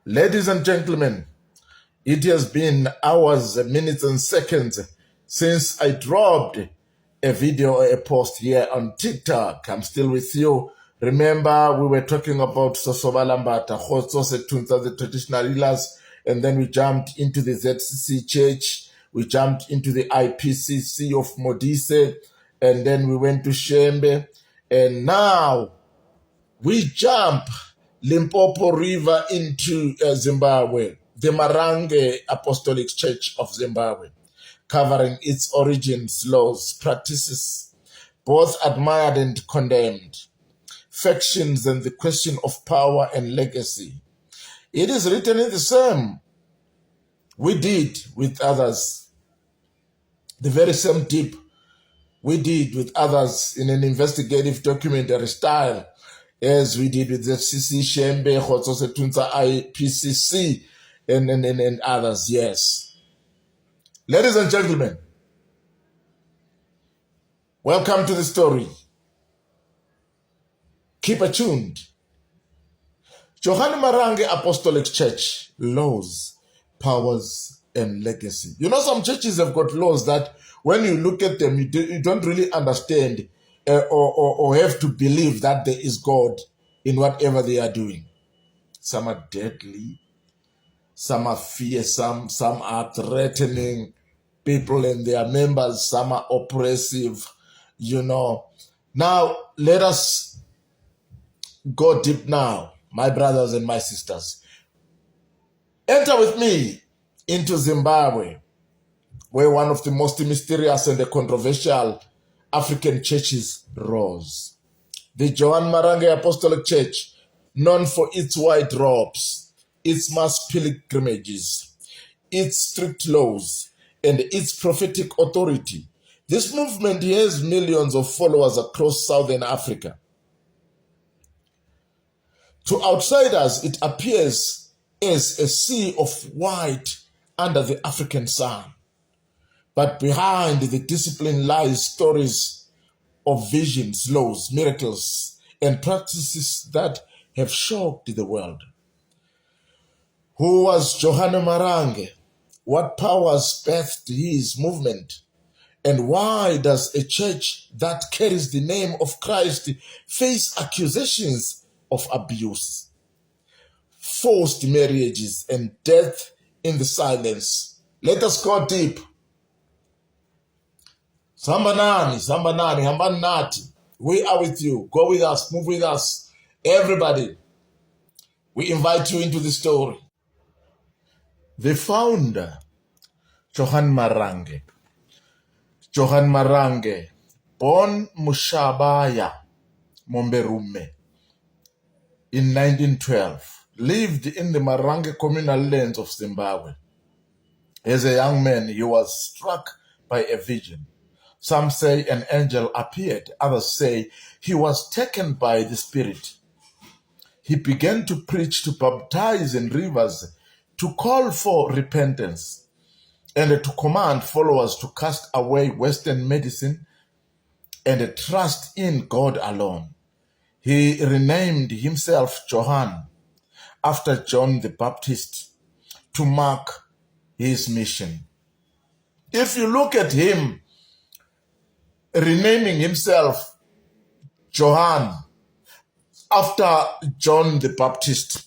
Ladies and gentlemen, it has been hours, minutes, and seconds since I dropped a video or a post here on TikTok. I'm still with you. Remember, we were talking about Sosobalambata, the traditional healers, and then we jumped into the ZCC Church, we jumped into the IPCC of Modise, and then we went to Shembe, and now we jump Limpopo River into Zimbabwe, the Marange Apostolic Church of Zimbabwe, covering its origins, laws, practices, both admired and condemned, factions, and the question of power and legacy. It is written in the same we did with others, the very same deep we did with others in an investigative documentary style, as we did with the FCC, Shembe, Khotsosetunza, IPCC, and others, yes. Ladies and gentlemen, welcome to the story. Keep attuned. Johane Marange Apostolic Church, laws, powers, and legacy. You know, some churches have got laws that when you look at them, you don't really understand or have to believe that there is God in whatever they are doing. Some are deadly, some are fearsome, some are threatening people and their members, some are oppressive, you know. Now, let us go deep now, my brothers and my sisters. Enter with me into Zimbabwe, where one of the most mysterious and controversial African churches rose. The Johane Marange Apostolic Church, known for its white robes, its mass pilgrimages, its strict laws, and its prophetic authority. This movement has millions of followers across Southern Africa. To outsiders, it appears as a sea of white under the African sun. But behind the discipline lies stories of visions, laws, miracles, and practices that have shocked the world. Who was Johane Marange? What powers birthed his movement? And why does a church that carries the name of Christ face accusations of abuse, forced marriages, and death in the silence? Let us go deep. Sambanani, Hambanati. We are with you. Go with us, move with us. Everybody, we invite you into the story. The founder, Johane Marange. Johane Marange, born Muchabaya Momberume in 1912, lived in the Marange communal lands of Zimbabwe. As a young man, he was struck by a vision. Some say an angel appeared, others say he was taken by the Spirit. He began to preach, to baptize in rivers, to call for repentance, and to command followers to cast away Western medicine and trust in God alone. He renamed himself Johane after John the Baptist to mark his mission. If you look at him renaming himself Johane after John the Baptist,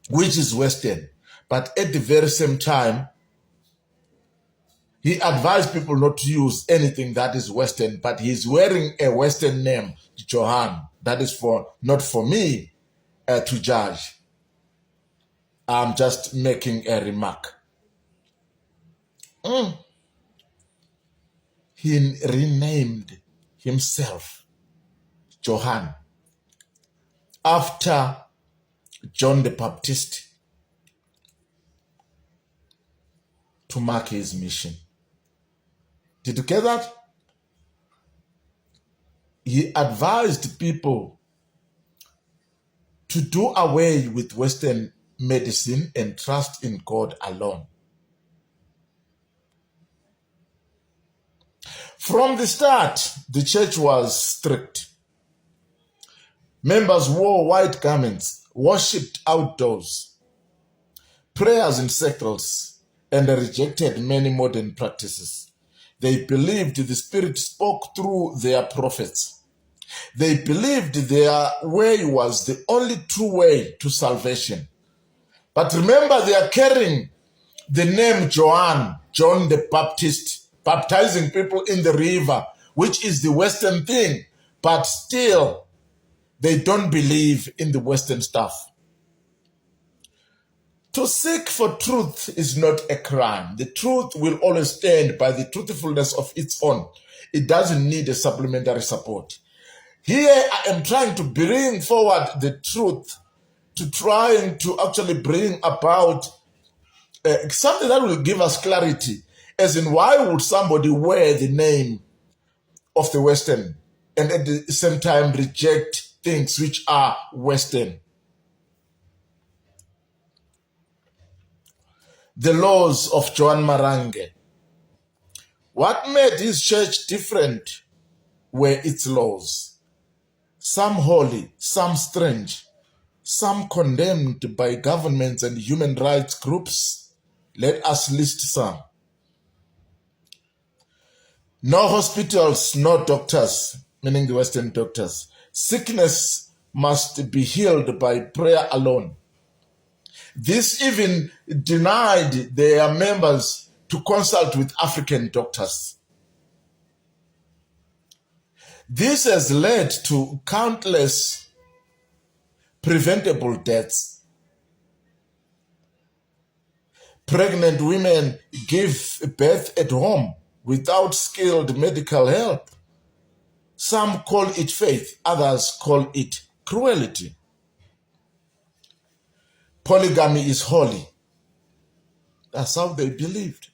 which is Western, but at the very same time, he advised people not to use anything that is Western, but he's wearing a Western name, Johane. That is not for me to judge. I'm just making a remark. He renamed himself Johane after John the Baptist to mark his mission. Did you get that? He advised people to do away with Western medicine and trust in God alone. From the start, the church was strict. Members wore white garments, worshipped outdoors, prayers in circles and rejected many modern practices. They believed the Spirit spoke through their prophets. They believed their way was the only true way to salvation. But remember, they are carrying the name John the Baptist, baptizing people in the river, which is the Western thing, but still they don't believe in the Western stuff. To seek for truth is not a crime. The truth will always stand by the truthfulness of its own. It doesn't need a supplementary support. Here I am trying to bring forward the truth, to trying to actually bring about something that will give us clarity, as in why would somebody wear the name of the Western and at the same time reject things which are Western. The laws of Johane Marange. What made his church different were its laws. Some holy, some strange, some condemned by governments and human rights groups. Let us list some. No hospitals, no doctors, meaning the Western doctors. Sickness must be healed by prayer alone. This even denied their members to consult with African doctors. This has led to countless preventable deaths. Pregnant women give birth at home without skilled medical help. Some call it faith, others call it cruelty. Polygamy is holy. That's how they believed.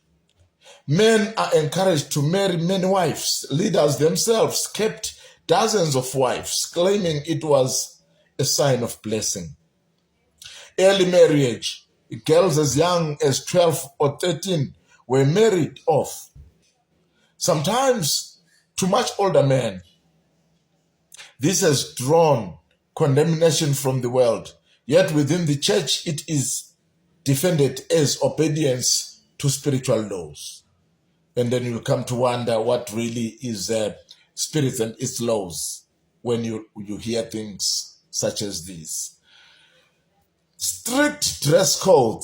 Men are encouraged to marry many wives. Leaders themselves kept dozens of wives, claiming it was a sign of blessing. Early marriage, girls as young as 12 or 13 were married off. Sometimes to much older men. This has drawn condemnation from the world. Yet within the church, it is defended as obedience to spiritual laws. And then you'll come to wonder what really is spirit and its laws when you hear things such as these. Strict dress code.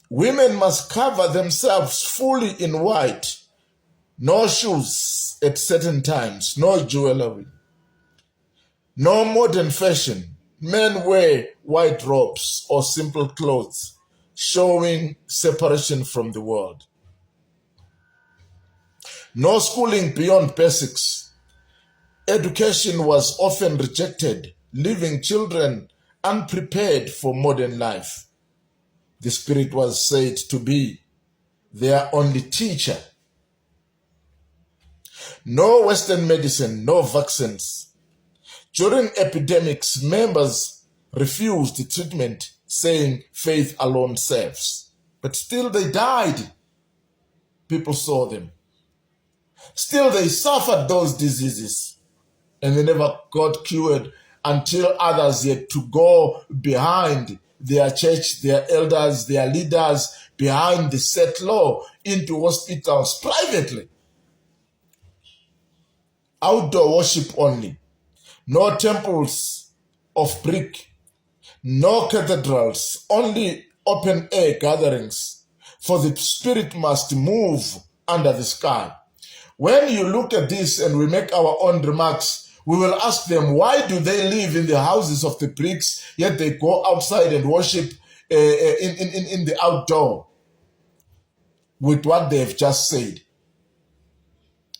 Women must cover themselves fully in white. No shoes at certain times. No jewelry. No modern fashion. Men wear white robes or simple clothes, showing separation from the world. No schooling beyond basics. Education was often rejected, leaving children unprepared for modern life. The Spirit was said to be their only teacher. No Western medicine, no vaccines. During epidemics, members refused treatment, saying faith alone saves. But still they died. People saw them. Still they suffered those diseases, and they never got cured until others had to go behind their church, their elders, their leaders, behind the set law into hospitals privately. Outdoor worship only. No temples of brick, no cathedrals, only open-air gatherings, for the Spirit must move under the sky. When you look at this and we make our own remarks, we will ask them, why do they live in the houses of the bricks, yet they go outside and worship in the outdoor with what they have just said?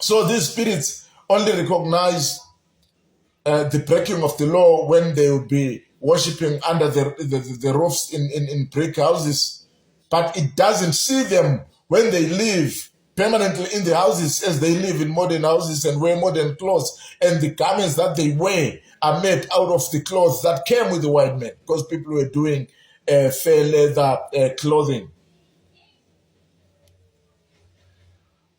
So these spirits only recognize the breaking of the law when they will be worshipping under the roofs in brick houses, but it doesn't see them when they live permanently in the houses as they live in modern houses and wear modern clothes, and the garments that they wear are made out of the clothes that came with the white men, because people were doing fair leather clothing.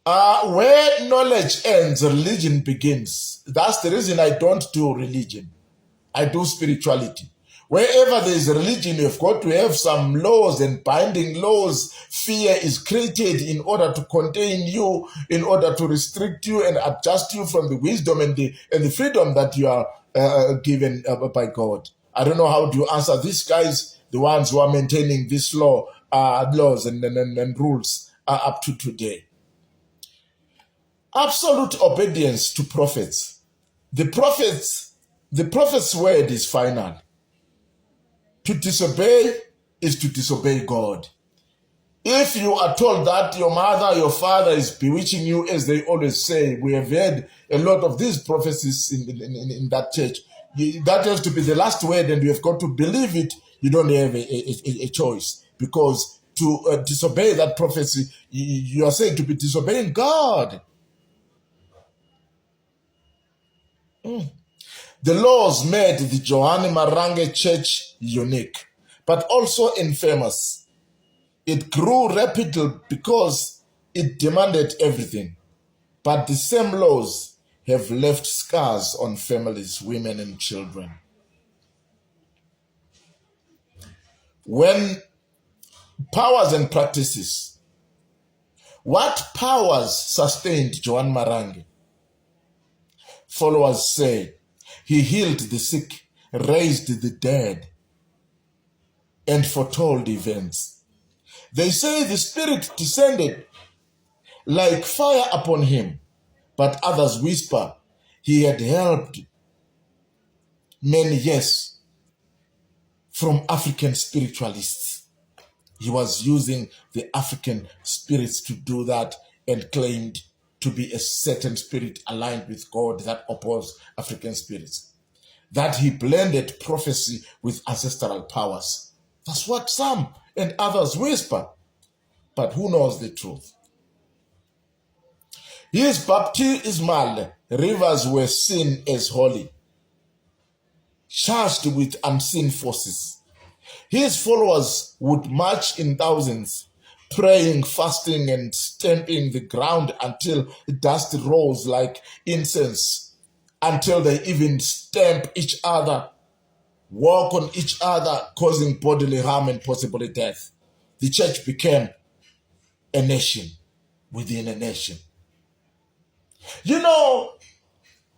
Where knowledge ends, religion begins. That's the reason I don't do religion. I do spirituality. Wherever there is a religion, you've got to have some laws and binding laws. Fear is created in order to contain you, in order to restrict you and adjust you from the wisdom and the freedom that you are given by God. I don't know how to answer these guys, the ones who are maintaining this laws and rules up to today. Absolute obedience to prophets. The prophet's word is final. To disobey is to disobey God. If you are told that your mother, your father is bewitching you, as they always say, we have heard a lot of these prophecies in that church. That has to be the last word, and you have got to believe it. You don't have a choice, because to disobey that prophecy, you are saying to be disobeying God. The laws made the Johane Marange Church unique, but also infamous. It grew rapidly because it demanded everything. But the same laws have left scars on families, women, and children. When powers and practices, what powers sustained Johane Marange? Followers say he healed the sick, raised the dead, and foretold events. They say the Spirit descended like fire upon him, but others whisper he had helped many years from African spiritualists. He was using the African spirits to do that and claimed to be a certain spirit aligned with God that opposed African spirits. That he blended prophecy with ancestral powers. That's what some and others whisper. But who knows the truth? His baptismal rivers were seen as holy, charged with unseen forces. His followers would march in thousands, praying, fasting, and stamping the ground until dust rose like incense, until they even stamp each other, walk on each other, causing bodily harm and possibly death. The church became a nation within a nation. You know,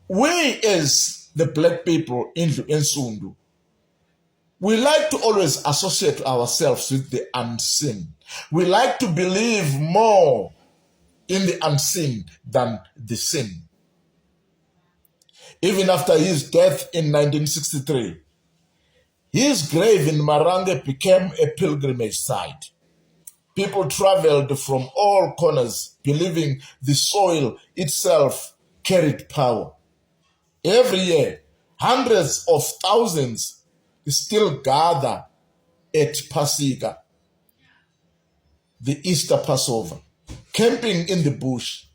we as the black people in Sundu, we like to always associate ourselves with the unseen. We like to believe more in the unseen than the seen. Even after his death in 1963, his grave in Marange became a pilgrimage site. People traveled from all corners, believing the soil itself carried power. Every year, hundreds of thousands still gather at Pasika, the Easter Passover, camping in the bush,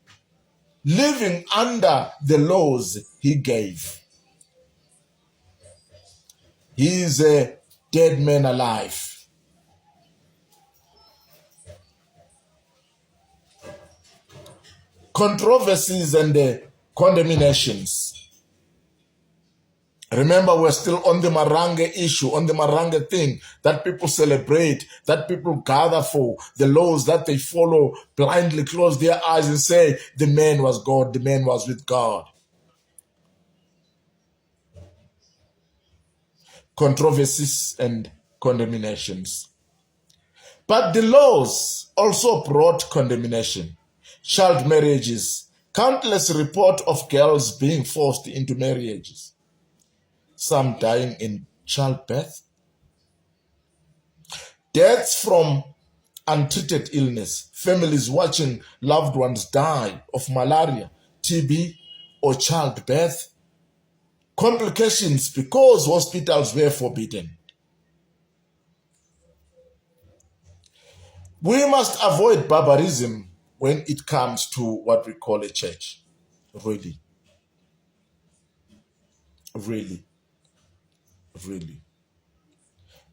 living under the laws he gave. He is a dead man alive. Controversies and condemnations. Remember, we're still on the Marange issue, on the Marange thing that people celebrate, that people gather for, the laws that they follow, blindly close their eyes and say, the man was God, the man was with God. Controversies and condemnations. But the laws also brought condemnation. Child marriages, countless reports of girls being forced into marriages, some dying in childbirth, deaths from untreated illness, families watching loved ones die of malaria, TB, or childbirth, complications because hospitals were forbidden. We must avoid barbarism when it comes to what we call a church. Really. Really. Really.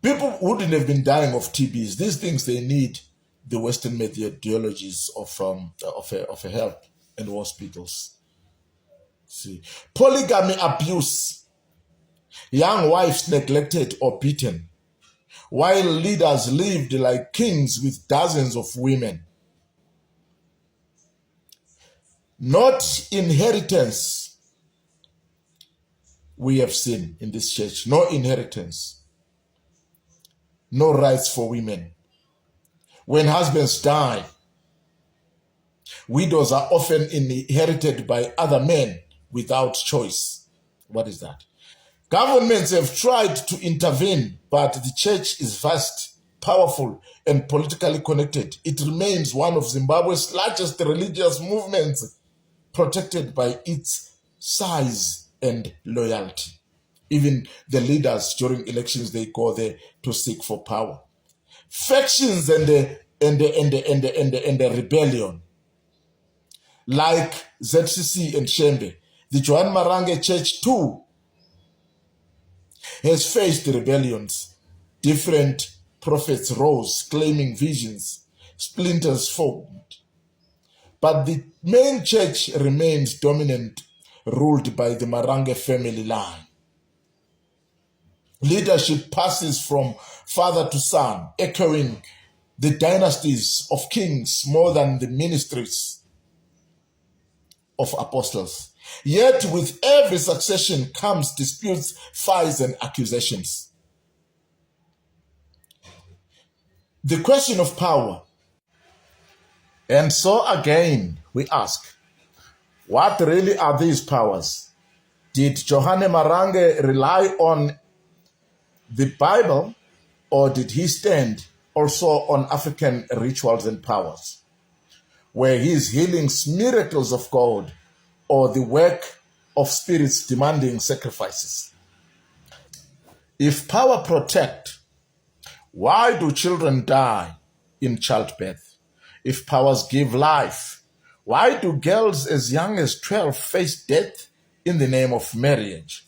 People wouldn't have been dying of TBs. These things, they need the Western methodologies of a help in hospitals. See, polygamy abuse. young wives neglected or beaten, while leaders lived like kings with dozens of women. Not inheritance we have seen in this church. No inheritance. No rights for women. When husbands die, widows are often inherited by other men without choice. What is that? Governments have tried to intervene, but the church is vast, powerful, and politically connected. It remains one of Zimbabwe's largest religious movements, protected by its size and loyalty. Even the leaders during elections, they go there to seek for power. Factions and the rebellion, like ZCC and Shembe. The Johane Marange Church too has faced rebellions. Different prophets rose, claiming visions. Splinters formed. But the main church remains dominant, ruled by the Marange family line. Leadership passes from father to son, echoing the dynasties of kings more than the ministries of apostles. Yet with every succession comes disputes, fights, and accusations. The question of power. And so again, we ask, what really are these powers? Did Johane Marange rely on the Bible, or did he stand also on African rituals and powers? Were his healings miracles of God, or the work of spirits demanding sacrifices? If power protect, why do children die in childbirth? If powers give life, why do girls as young as 12 face death in the name of marriage?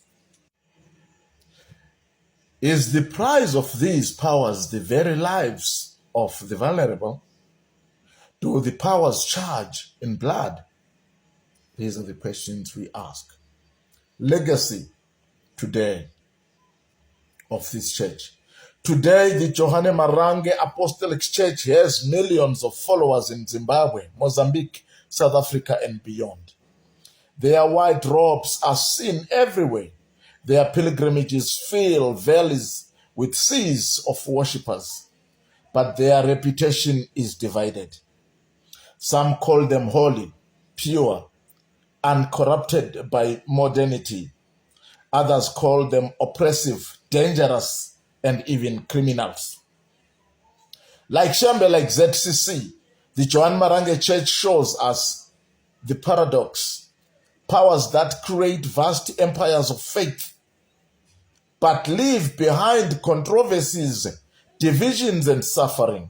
Is the price of these powers the very lives of the vulnerable? Do the powers charge in blood? These are the questions we ask. Legacy today of this church. Today, the Johane Marange Apostolic Church has millions of followers in Zimbabwe, Mozambique, South Africa, and beyond. Their white robes are seen everywhere. Their pilgrimages fill valleys with seas of worshippers, but their reputation is divided. Some call them holy, pure, uncorrupted by modernity. Others call them oppressive, dangerous, and even criminals. Like Shembe, like ZCC, the Johane Marange Church shows us the paradox. Powers that create vast empires of faith, but leave behind controversies, divisions, and suffering.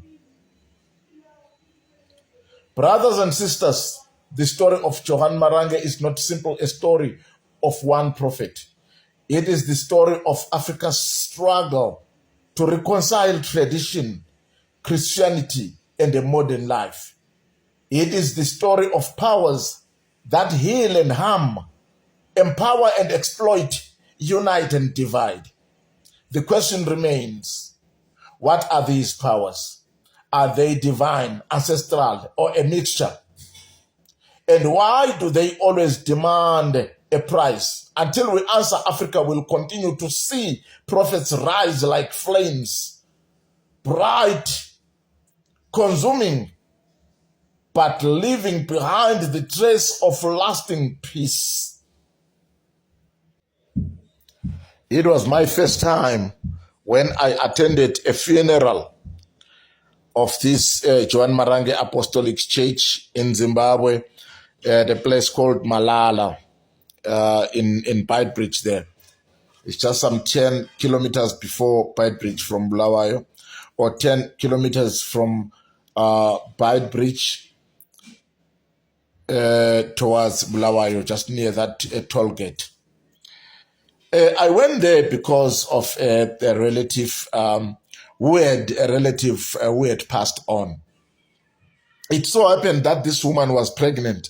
Brothers and sisters, the story of Johane Marange is not simply a story of one prophet. It is the story of Africa's struggle to reconcile tradition, Christianity, and a modern life. It is the story of powers that heal and harm, empower and exploit, unite and divide. The question remains, what are these powers? Are they divine, ancestral, or a mixture? And why do they always demand a price? Until we answer, Africa will continue to see prophets rise like flames, bright, consuming, but leaving behind the trace of lasting peace. It was my first time when I attended a funeral of this Johane Marange Apostolic Church in Zimbabwe, at a place called Malala in Beitbridge there. It's just some 10 kilometers before Beitbridge from Bulawayo, or 10 kilometers from Beitbridge towards Bulawayo, just near that toll gate. I went there because of a relative who had passed on. It so happened that this woman was pregnant,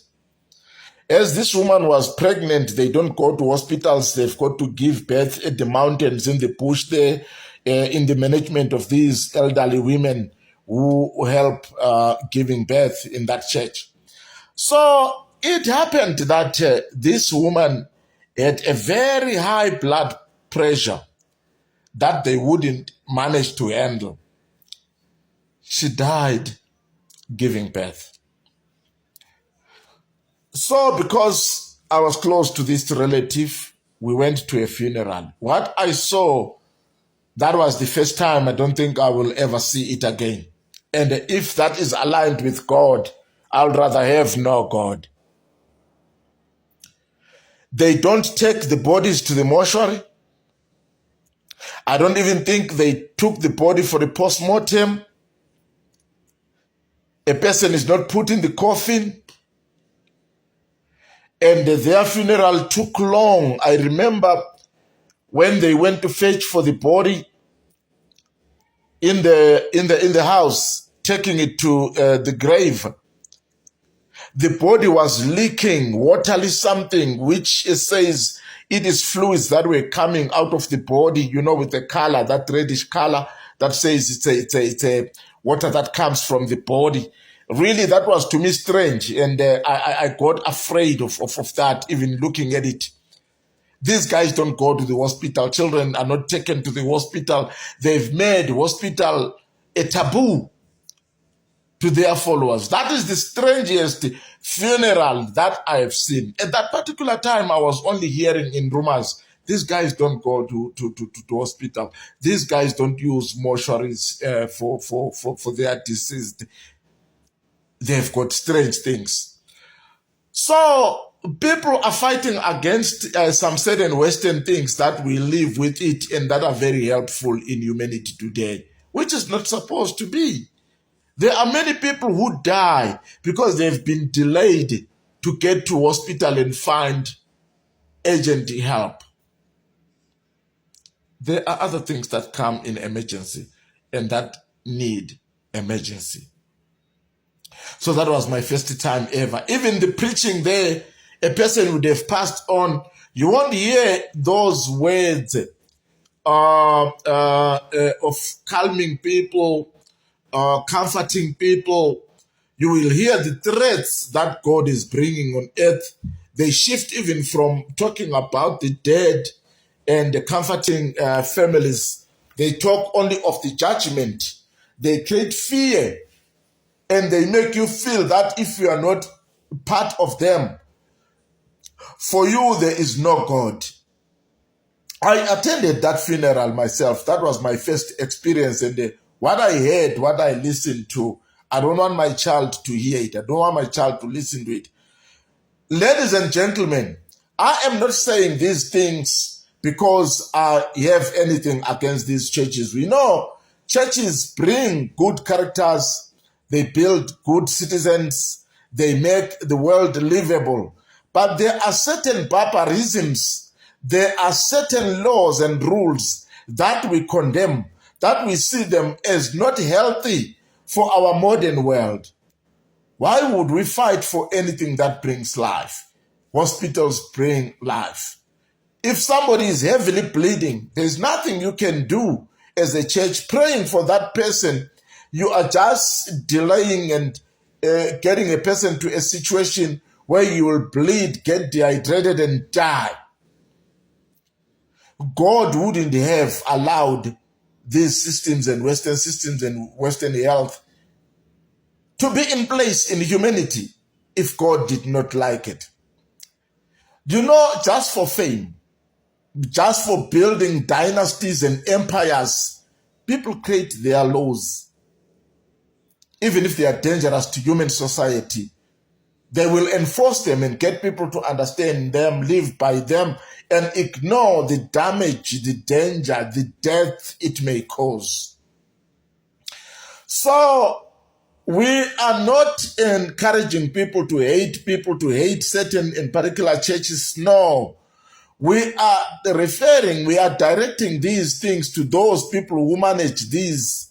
As this woman was pregnant, they don't go to hospitals. They've got to give birth at the mountains, in the bush there, in the management of these elderly women who help giving birth in that church. So it happened that this woman had a very high blood pressure that they wouldn't manage to handle. She died giving birth. So because I was close to this relative, we went to a funeral. What I saw, that was the first time. I don't think I will ever see it again. And if that is aligned with God, I'll rather have no God. They don't take the bodies to the mortuary. I don't even think they took the body for the post-mortem. A person is not put in the coffin. And their funeral took long. I remember when they went to fetch for the body in the house, taking it to the grave. The body was leaking watery something, which says it is fluids that were coming out of the body, with the color, that reddish color that says it's a water that comes from the body. Really, that was to me strange, and I got afraid of that, even looking at it. These guys don't go to the hospital. Children are not taken to the hospital. They've made hospital a taboo to their followers. That is the strangest funeral that I have seen. At that particular time, I was only hearing in rumors, these guys don't go to hospital. These guys don't use mortuaries for their deceased. They've got strange things. So people are fighting against some certain Western things that we live with it and that are very helpful in humanity today, which is not supposed to be. There are many people who die because they've been delayed to get to hospital and find urgent help. There are other things that come in emergency and that need emergency. So that was my first time ever. Even the preaching there, a person would have passed on. You won't hear those words of calming people, comforting people. You will hear the threats that God is bringing on earth. They shift even from talking about the dead and the comforting families. They talk only of the judgment. They create fear. And they make you feel that if you are not part of them, for you there is no God. I attended that funeral myself. That was my first experience. And what I heard, what I listened to, I don't want my child to hear it. I don't want my child to listen to it. Ladies and gentlemen, I am not saying these things because I have anything against these churches. We know churches bring good characters. They build good citizens. They make the world livable. But there are certain barbarisms. There are certain laws and rules that we condemn, that we see them as not healthy for our modern world. Why would we fight for anything that brings life? Hospitals bring life. If somebody is heavily bleeding, there's nothing you can do as a church praying for that person. You are just delaying and getting a person to a situation where you will bleed, get dehydrated, and die. God wouldn't have allowed these systems and Western health to be in place in humanity if God did not like it. Just for fame, just for building dynasties and empires, people create their laws. Even if they are dangerous to human society, they will enforce them and get people to understand them, live by them, and ignore the damage, the danger, the death it may cause. So we are not encouraging people to hate certain and particular churches. No. We are directing these things to those people who manage these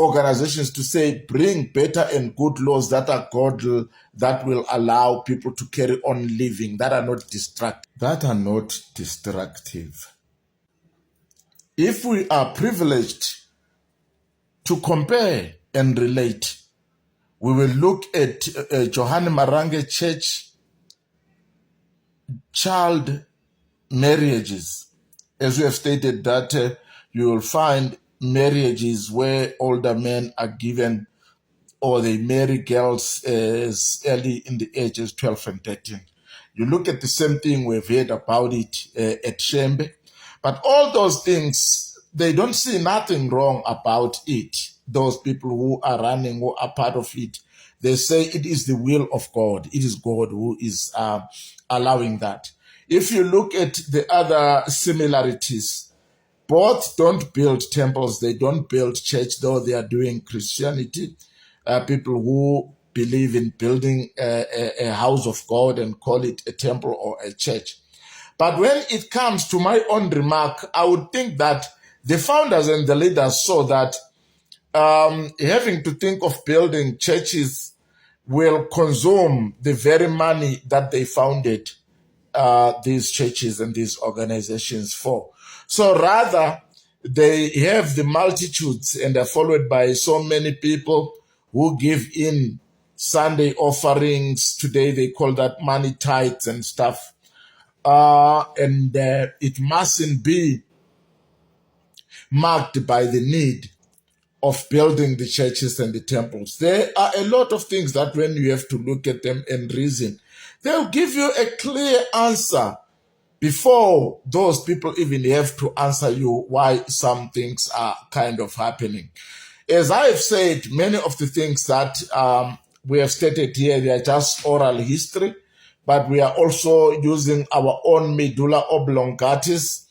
organizations to say, bring better and good laws that are godly, that will allow people to carry on living, that are not destructive. If we are privileged to compare and relate, we will look at Johane Marange Church child marriages. As we have stated that you will find marriages where older men are given, or they marry girls as early in the ages 12 and 13. You look at the same thing, we've heard about it at Shembe. But all those things, they don't see nothing wrong about it. Those people who are running, who are part of it, they say it is the will of God. It is God who is allowing that. If you look at the other similarities, both don't build temples, they don't build church, though they are doing Christianity. People who believe in building a house of God and call it a temple or a church. But when it comes to my own remark, I would think that the founders and the leaders saw that having to think of building churches will consume the very money that they founded these churches and these organizations for. So rather, they have the multitudes and are followed by so many people who give in Sunday offerings. Today they call that money tithes and stuff. And it mustn't be marked by the need of building the churches and the temples. There are a lot of things that when you have to look at them and reason, they'll give you a clear answer before those people even have to answer you why some things are kind of happening. As I have said, many of the things that we have stated here, they are just oral history, but we are also using our own medulla oblongatis,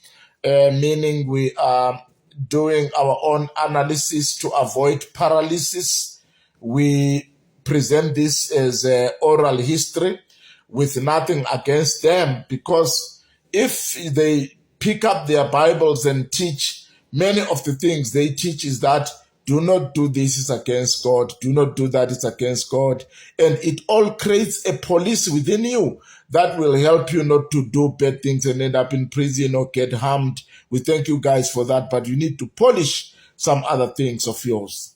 meaning we are doing our own analysis to avoid paralysis. We present this as oral history with nothing against them, because if they pick up their Bibles and teach, many of the things they teach is that do not do this, is against God. Do not do that, it's against God. And it all creates a police within you that will help you not to do bad things and end up in prison or get harmed. We thank you guys for that, but you need to polish some other things of yours.